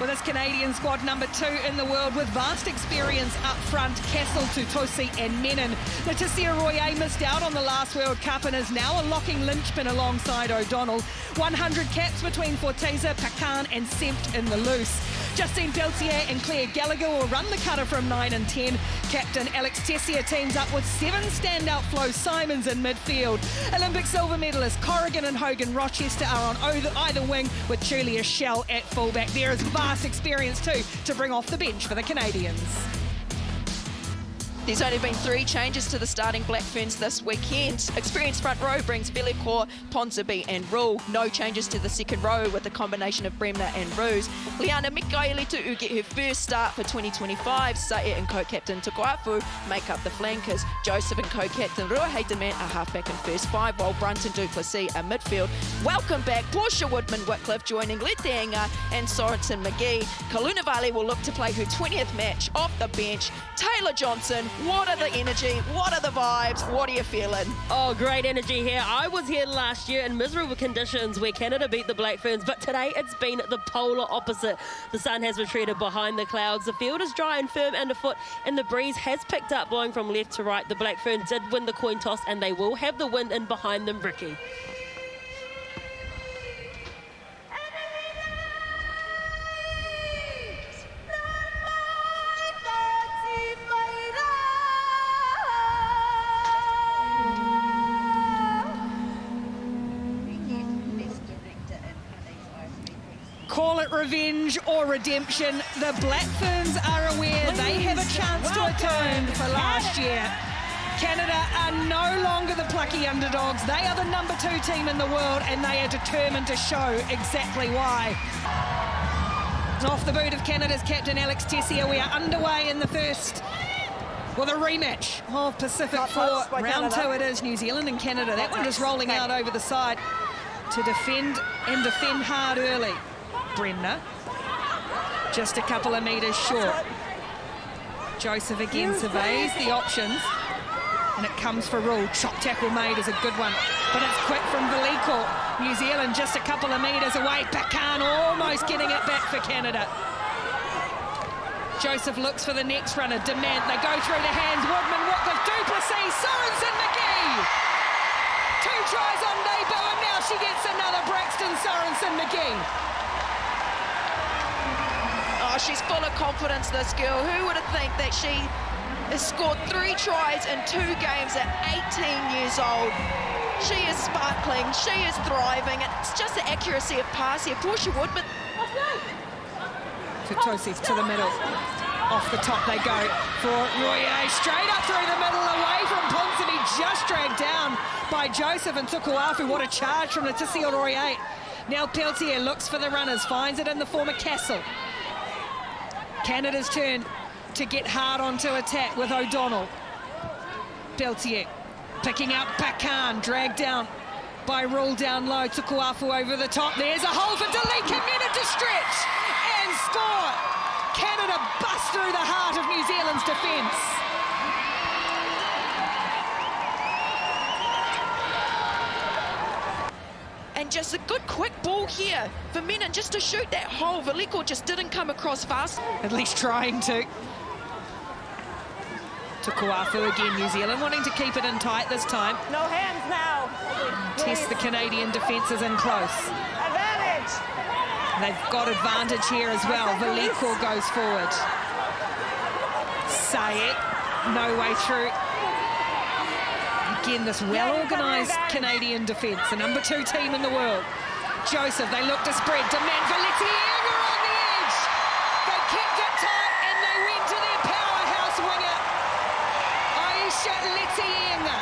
Well, this Canadian squad, number 2 in the world, with vast experience up front. Kessel, Tutosi and Menon. Leticia Royer missed out on the last World Cup and is now a locking linchpin alongside O'Donnell. 100 caps between Forteza, Pacan and Sempt in the loose. Justine Peltier and Claire Gallagher will run the cutter from 9 and 10. Captain Alex Tessier teams up with 7 standout Flo Simons in midfield. Olympic silver medalists Corrigan and Hogan Rochester are on either wing, with Julia Schell at fullback. There is vast experience too to bring off the bench for the Canadians. There's only been 3 changes to the starting Black Ferns this weekend. Experienced front row brings Velikor, Ponsonby and Rule. No changes to the second row with the combination of Bremner and Ruse. Liana Mikaeletu will get her first start for 2025. Sae and co-captain Tukuafu make up the flankers. Joseph and co-captain Ruaheitaman are halfback and first 5, while Brunton Duplessis are midfield. Welcome back Portia Woodman-Whitcliffe joining Letenga and Sorensen McGee. Kalunavale will look to play her 20th match off the bench. Taylor Johnson, what are the energy? What are the vibes? What are you feeling? Oh, great energy here. I was here last year in miserable conditions where Canada beat the Black Ferns, but today it's been the polar opposite. The sun has retreated behind the clouds. The field is dry and firm underfoot, and the breeze has picked up, blowing from left to right. The Black Ferns did win the coin toss, and they will have the wind in behind them, Ricky. Call it revenge or redemption. The Black Ferns are aware they have a chance to atone for last year. Canada are no longer the plucky underdogs. They are the number 2 team in the world, and they are determined to show exactly why. Off the boot of Canada's captain Alex Tessier, we are underway in the first, well, the rematch of Pacific 4. Round 2 it is, New Zealand and Canada. That one just rolling out over the side to defend hard early. Bremner, just a couple of metres short. Joseph again surveys the options, and it comes for Rule. Chop tackle made is a good one, but it's quick from Velikor. New Zealand just a couple of metres away. Pacan almost getting it back for Canada. Joseph looks for the next runner. Demand, they go through the hands. Woodman, Whitcliffe, Duplessis, Sorensen McGee. 2 tries on debut, and now she gets another. Braxton Sorensen McGee. Oh, she's full of confidence, this girl. Who would have think that she has scored 3 tries in 2 games at 18 years old? She is sparkling, she is thriving. It's just the accuracy of pass here. Portia Woodman. Tutosi to the middle. Off the top they go for Royer. Straight up through the middle, away from Ponsonby, just dragged down by Joseph and Tukuafu. What a charge from Leticia Royer. Now Peltier looks for the runners, finds it in the former Castle. Canada's turn to get hard onto attack with O'Donnell. Peltier picking up Pacan, dragged down by Rule down low. Tukuafu over the top. There's a hole for Delika, Menon to stretch and score. Canada bust through the heart of New Zealand's defence. And just a good quick ball here for Menon just to shoot that hole. Velikor just didn't come across fast. At least trying to. Tukuafu again, New Zealand wanting to keep it in tight this time. No hands now. Test the Canadian defences in close. Advantage. They've got advantage here as well. Velikor goes forward. Say it, no way through. Again, this well-organised Canadian defence, the number 2 team in the world. Joseph, they look to spread. Demand for Letienga on the edge. They kept it tight and they went to their powerhouse winger, Aisha Letienga.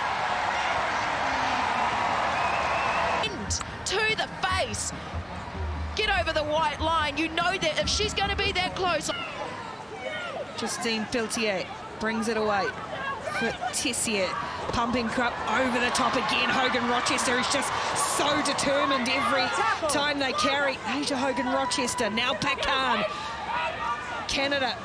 To the face. Get over the white line. You know that if she's going to be that close. Justine Peltier brings it away for Tessier. Pumping crop over the top again. Hogan Rochester is just so determined every time they carry. Asia Hogan Rochester, now Pacan. Canada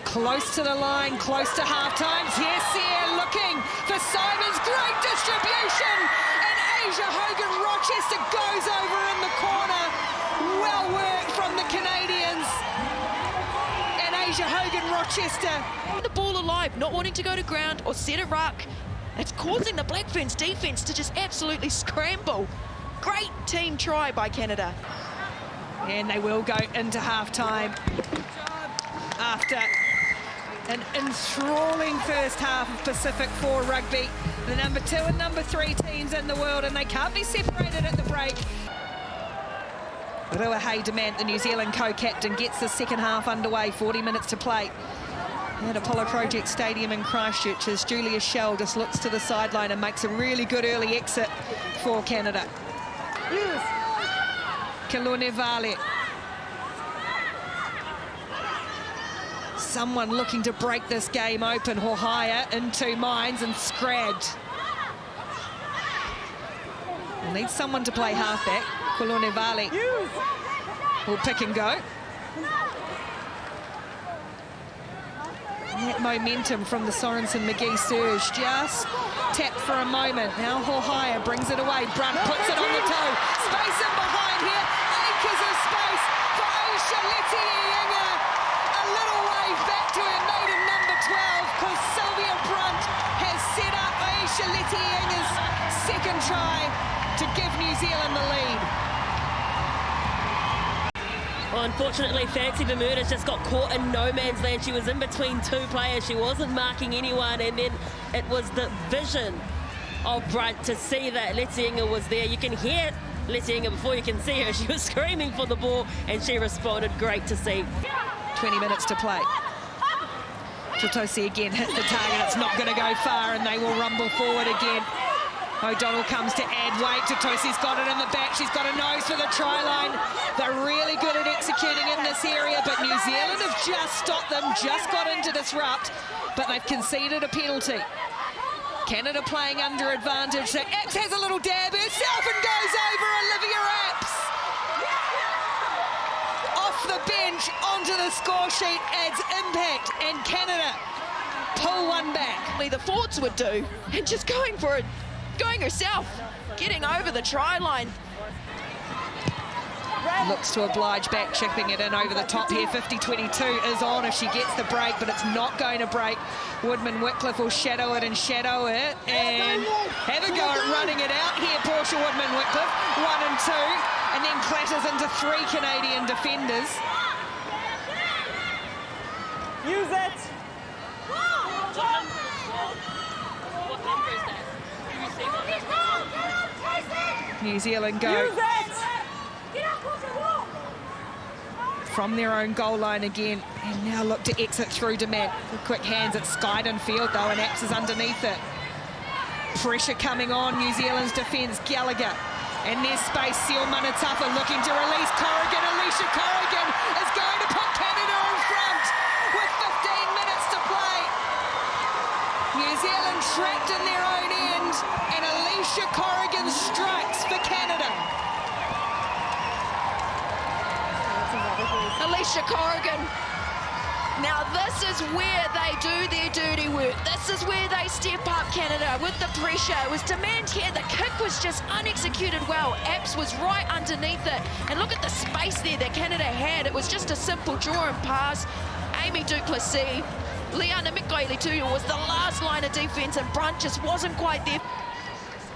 close to the line, close to half-time. Tessier looking for Simons, great distribution. And Asia Hogan Rochester goes over in the corner. Asia Hogan-Rochester. The ball alive, not wanting to go to ground or set a ruck. It's causing the Black Ferns defence to just absolutely scramble. Great team try by Canada. And they will go into half-time after an enthralling first half of Pacific 4 rugby. The number 2 and number 3 teams in the world, and they can't be separated at the break. Ruahei Demant, the New Zealand co-captain, gets the second half underway, 40 minutes to play at Apollo Project Stadium in Christchurch as Julia Schell just looks to the sideline and makes a really good early exit for Canada. Kalone Vale. Someone looking to break this game open. Hohaia in 2 minds and scragged. We'll need someone to play halfback. Kalone Vale will pick and go. And that momentum from the Sorensen McGee surge just tapped for a moment. Now Hohaia brings it away. Brunt puts it on the toe. Space in behind here. Acres of space for Aisha Letiiinga. A little wave back to her maiden number 12 because Sylvia Brunt has set up Aisha Letiiinga's second try to give New Zealand the lead. Well, unfortunately, Fancy Bermuda's just got caught in no man's land. She was in between 2 players. She wasn't marking anyone, and then it was the vision of Brunt to see that Letiiinga was there. You can hear Letiiinga before you can see her. She was screaming for the ball, and she responded. Great to see. 20 minutes to play. Totosi again hits the target. It's not going to go far, and they will rumble forward again. O'Donnell comes to add weight. Totosi's got it in the back. She's got a nose for the try line. They're really good at executing in this area, but New Zealand have just stopped them, just got in to disrupt, but they've conceded a penalty. Canada playing under advantage. So Apps has a little dab herself and goes over Olivia Apps. Off the bench, onto the score sheet, adds impact, and Canada pull one back. The forwards would do, and just going for it. Going herself, getting over the try line. Looks to oblige back, chipping it in over the top here. 50-22 is on if she gets the break, but it's not going to break. Woodman-Whitcliffe will shadow it and shadow it and have a go at running it out here. Portia Woodman-Whitcliffe, 1 and 2, and then clatters into 3 Canadian defenders. Use it. New Zealand go from their own goal line again, and now look to exit through Demant. Quick hands at Skyden Field though, and Apps is underneath it. Pressure coming on New Zealand's defence. Gallagher, and there's space. Seal Manatafa looking to release Corrigan. Alicia Corrigan is going to put Canada in front with 15 minutes to play. New Zealand trapped in their own end, and Alicia Corrigan strikes for Canada. Alicia Corrigan. Now this is where they do their dirty work. This is where they step up, Canada, with the pressure. It was Demant here. The kick was just unexecuted well. Apps was right underneath it. And look at the space there that Canada had. It was just a simple draw and pass. Amy Duplessis, Liana Mikaele-Tuiu was the last line of defence, and Brunt just wasn't quite there.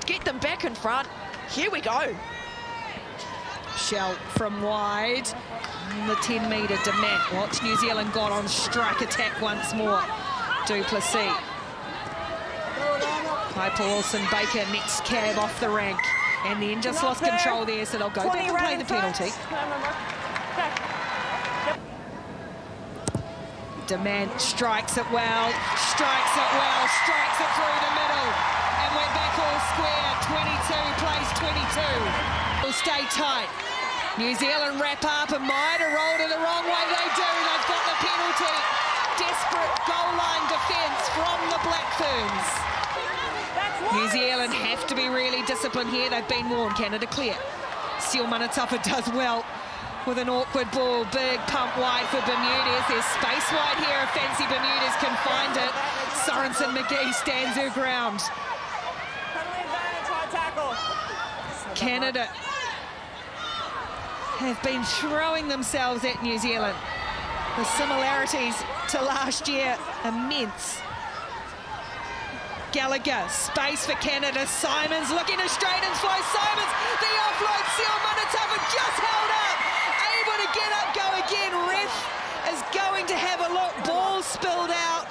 Get them back in front. Here we go. Shell from wide. The 10-metre Demant. What's New Zealand got on strike attack once more? Duplessis. Piper Wilson Baker next cab off the rank. And then just lost control there, so they'll go back and play the penalty. Demant strikes it well, strikes it through the middle. And we're back all square. 22 plays 22. Will stay tight. New Zealand wrap up and might have rolled it the wrong way. They do. They've got the penalty. Desperate goal line defence from the Black Ferns. New Zealand have to be really disciplined here. They've been warned. Canada clear. Seal Manatafa does well with an awkward ball. Big pump wide for Bermudez. There's space wide here if Fancy Bermudez can find it. Sorensen McGee stands her ground. Canada have been throwing themselves at New Zealand. The similarities to last year, immense. Gallagher, space for Canada. Simons looking to straighten flow. Simons, the offload. Seal Manatafa just held up. Able to get up, go again. Ref is going to have a look. Ball spilled out.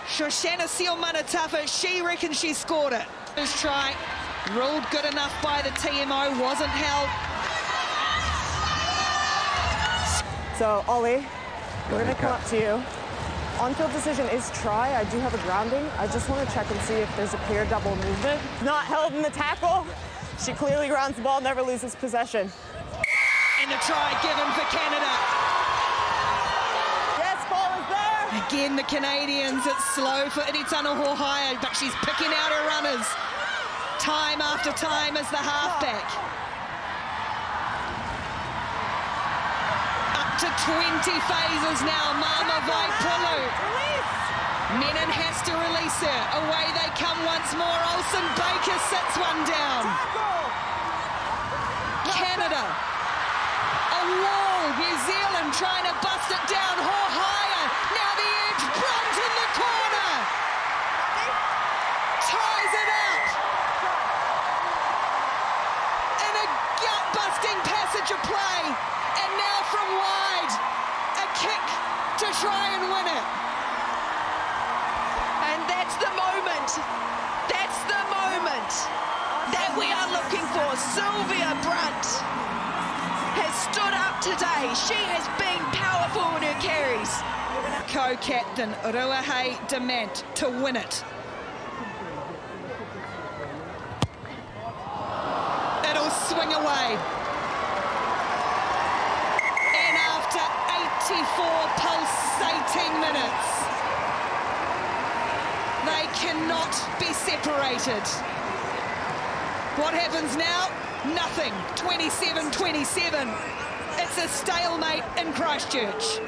Shoshana Seal Manatafa, she reckons she scored it. First try, ruled good enough by the TMO, wasn't held. So, Ollie, we're going to come up to you. On-field decision is try. I do have a grounding. I just want to check and see if there's a clear double movement. Not held in the tackle. She clearly grounds the ball, never loses possession. And a try given for Canada. Yes, ball is there. Again, the Canadians, it's slow for Iritano Hohaya, but she's picking out her runners time after time as the halfback. Up to 20 phases now, Mama Vaipulu. Menon has to release her. Away they come once more. Olsen Baker sits one down. Canada. A wall. New Zealand trying to bust it down. Hohaya. Now the edge. Brunt in the corner. Ties it up. In a gut-busting passage of play. And now from wide. A kick to try and win it. And that's the moment. That's the moment that we are looking for. Sylvia Brunt has stood up today. She has been powerful in her carries. Co-captain Ruahei Demant to win it. It'll swing away. And after 84 pulsating minutes, they cannot be separated. What happens now? Nothing. 27-27. It's a stalemate in Christchurch.